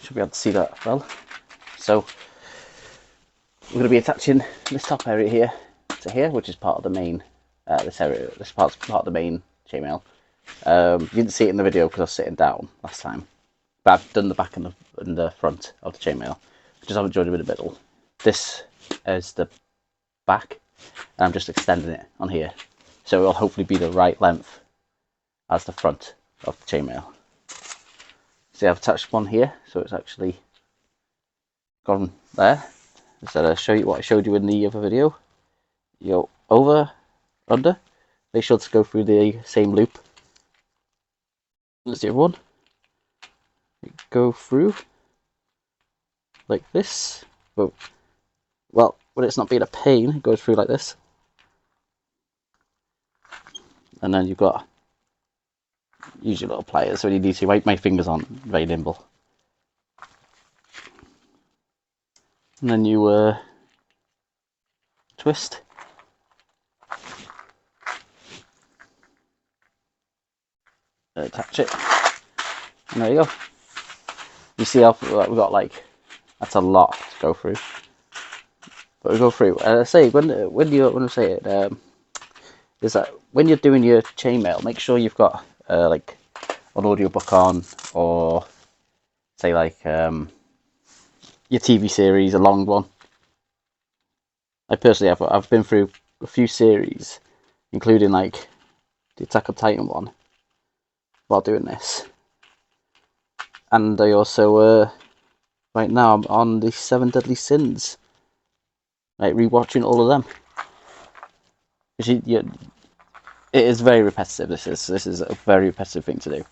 should be able to see that well. So we're going to be attaching this top area here to here, which is part of the main. This part's part of the main chainmail. You didn't see it in the video because I was sitting down last time, but I've done the back and the front of the chainmail. I just haven't joined it with the middle. This is the back, and I'm just extending it on here, so it'll hopefully be the right length as the front of the chainmail. See, I've attached one here, so it's actually gone there. Instead of show you what I showed you in the other video, you go over, under, make sure to go through the same loop as the other one. You go through like this. Well, when it's not being a pain, it goes through like this. And then you've got, use your little pliers when you need to. My fingers aren't very nimble. And then you twist. Attach it. And there you go. You see how we've got, like, that's a lot to go through. But we go through. I say when I say it is that when you're doing your chainmail, make sure you've got like an audiobook on, or say like your TV series, a long one. I personally I've been through a few series, including like the Attack on Titan one, while doing this. And I also right now I'm on the 7 Deadly Sins, like rewatching all of them. It is very repetitive. This is a very repetitive thing to do,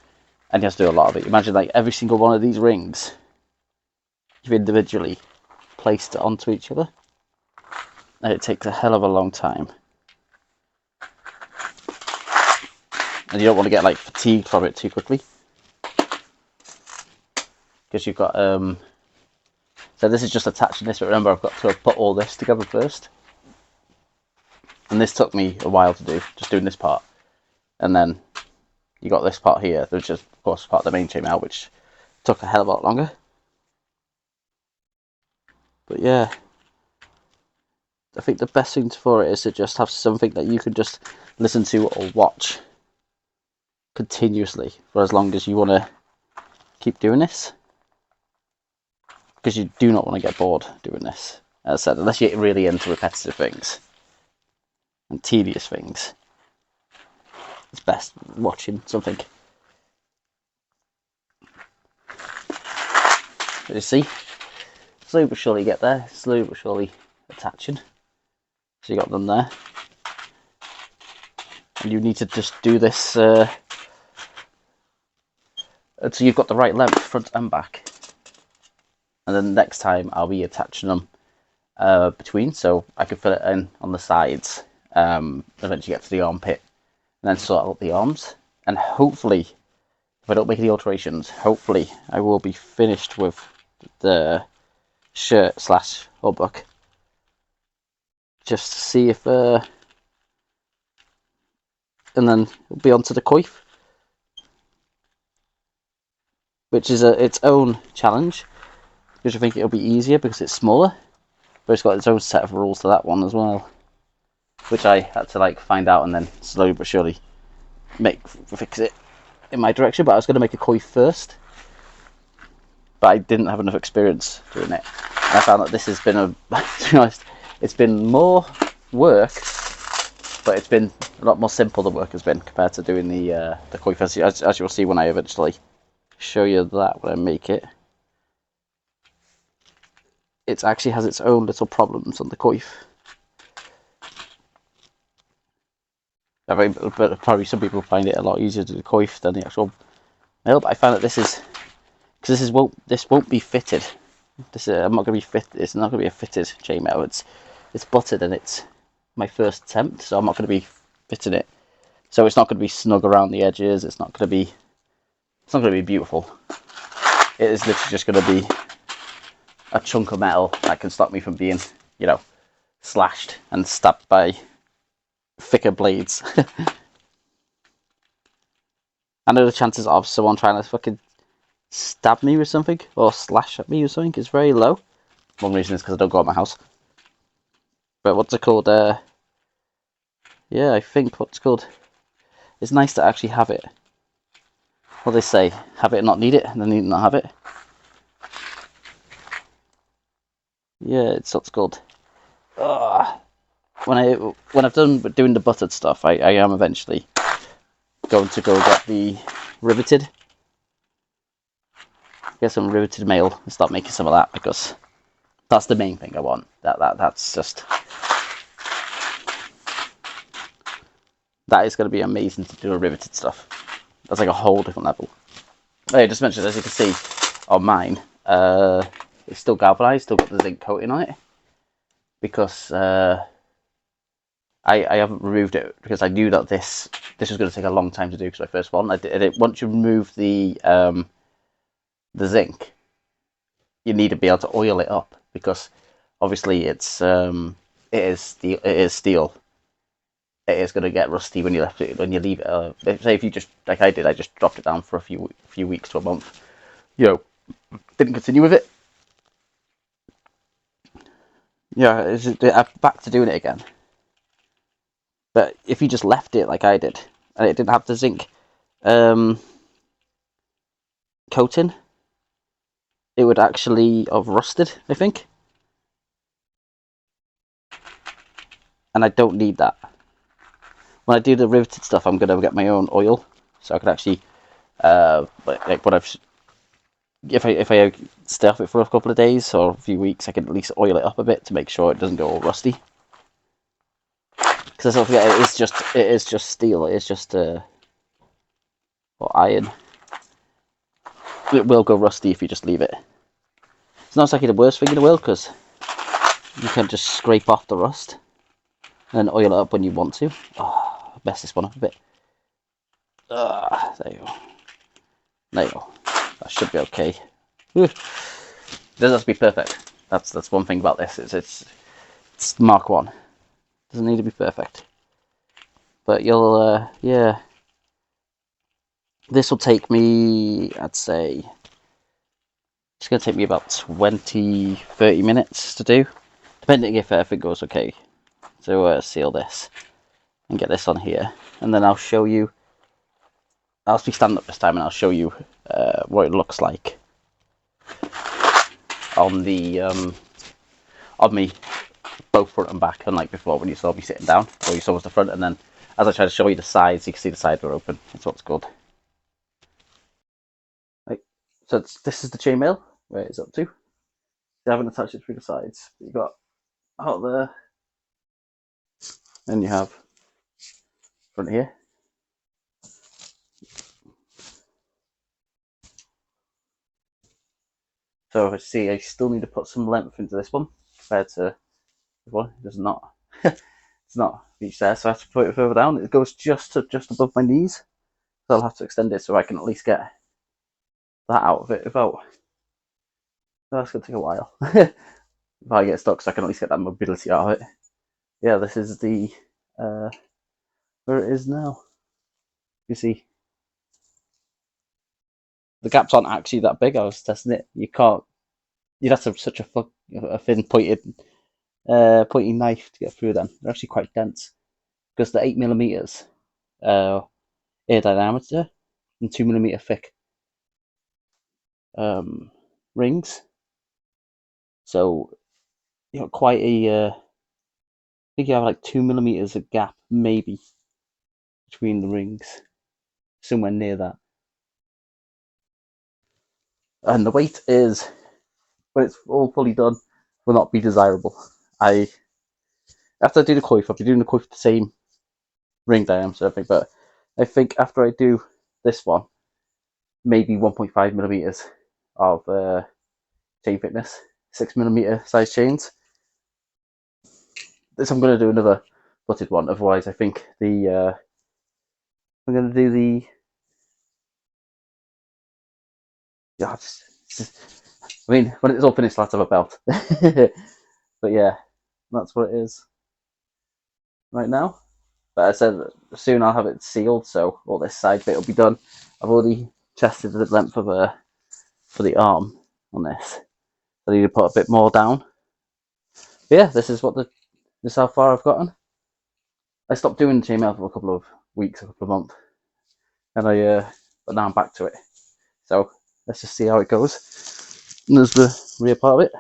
and you have to do a lot of it. Imagine like every single one of these rings you've individually placed onto each other, and it takes a hell of a long time. And you don't want to get like fatigued from it too quickly, because you've got so this is just attaching this, but remember I've got to put all this together first, and this took me a while to do, just doing this part. And then you got this part here, which is of course part of the main chainmail, which took a hell of a lot longer. But yeah, I think the best thing for it is to just have something that you can just listen to or watch continuously for as long as you want to keep doing this, because you do not want to get bored doing this. As I said, unless you're really into repetitive things and tedious things, it's best watching something. But you see, slowly but surely get there, slowly but surely attaching. So you got them there, and you need to just do this until you've got the right length front and back. And then next time I'll be attaching them between, so I can fill it in on the sides. Eventually get to the armpit, and then sort out the arms. And hopefully, if I don't make any alterations, hopefully I will be finished with the shirt / hubbuck. Just to see if, and then we'll be on to the coif, which is its own challenge, because I think it'll be easier because it's smaller, but it's got its own set of rules to that one as well, which I had to like find out and then slowly but surely fix it in my direction. But I was going to make a coif first, but I didn't have enough experience doing it. And I found that this has been to be honest, it's been more work, but it's been a lot more simple the work has been compared to doing the coif, as you'll see when I eventually show you that when I make it. It actually has its own little problems on the coif. I mean, but probably some people find it a lot easier to do the coif than the actual mail. But I found that this won't be fitted. I'm not going to be fit. It's not going to be a fitted chainmail. It's buttered, and it's my first attempt, so I'm not going to be fitting it. So it's not going to be snug around the edges. It's not going to be beautiful. It is literally just going to be a chunk of metal that can stop me from being, slashed and stabbed by thicker blades. I know the chances of someone trying to fucking stab me with something or slash at me with something is very low. One reason is because I don't go out my house. But what's it called? Yeah, I think what's it called? It's nice to actually have it. What they say, have it and not need it, and then need not have it. Yeah, it's what's called. When I've done doing the buttered stuff, I am eventually going to go get the riveted. Get some riveted mail and start making some of that, because that's the main thing I want. That's just, that is going to be amazing to do a riveted stuff. That's like a whole different level. Oh, yeah, just mentioned, as you can see on mine, it's still galvanized, still got the zinc coating on it, because I haven't removed it because I knew that this was going to take a long time to do, because my first one. I did it. Once you remove the zinc, you need to be able to oil it up, because obviously it is steel. It is going to get rusty when you leave it. Say if you just, like I did, I just dropped it down for a few weeks to a month. Didn't continue with it. Yeah, I'm back to doing it again. But if you just left it like I did, and it didn't have the zinc coating, it would actually have rusted, I think. And I don't need that. When I do the riveted stuff, I'm going to get my own oil, so I could actually, like what I've, if I stay off it for a couple of days or a few weeks, I can at least oil it up a bit to make sure it doesn't go all rusty. Because don't forget, it is just steel. It is just or iron. It will go rusty if you just leave it. It's not exactly the worst thing in the world, because you can just scrape off the rust and then oil it up when you want to. Oh, I'll mess this one up a bit. There you go. There you go. That should be okay. It doesn't have to be perfect. That's one thing about this. It's Mark 1. Doesn't need to be perfect. But you'll yeah. This will take me, I'd say, it's going to take me about 20-30 minutes to do, depending if everything goes okay. So seal this and get this on here, and then I'll show you. I'll be standing up this time, and I'll show you what it looks like on the on me, both front and back, unlike before when you saw me sitting down, or you saw us the front, and then as I try to show you the sides, you can see the sides are open. That's what's good. Right. So this is the chainmail where it's up to. I haven't attached it through the sides. You got out there, and you have front here. So I see I still need to put some length into this one compared to this one. It does not. It's not reach there, so I have to put it further down. It goes just above my knees, so I'll have to extend it so I can at least get that out of it without. That's gonna take a while. If I get stuck, so I can at least get that mobility out of it. Yeah, this is the where it is now. You see, the gaps aren't actually that big. I was testing it. You can't. You'd have to have such a thin pointy knife to get through them. They're actually quite dense, because they're 8 millimeters air diameter and 2 millimeter thick rings. So you got quite a. I think you have like 2 millimeters of gap maybe between the rings, somewhere near that. And the weight is, when it's all fully done, will not be desirable. After I do the coif, I'll be doing the coif the same ring diameter, I think, but I think after I do this one, maybe 1.5 millimeters of chain thickness, 6 millimeter size chains. This I'm going to do another butted one. Otherwise, I think I'm going to do the. Yeah, I mean, when it's all finished, I'll have a belt. But yeah, that's what it is right now. But I said soon I'll have it sealed, so all this side bit will be done. I've already tested the length of for the arm on this. I need to put a bit more down. But yeah, this is how far I've gotten. I stopped doing chainmail for a couple of weeks, a couple of months, and but now I'm back to it. So let's just see how it goes. And there's the rear part of it.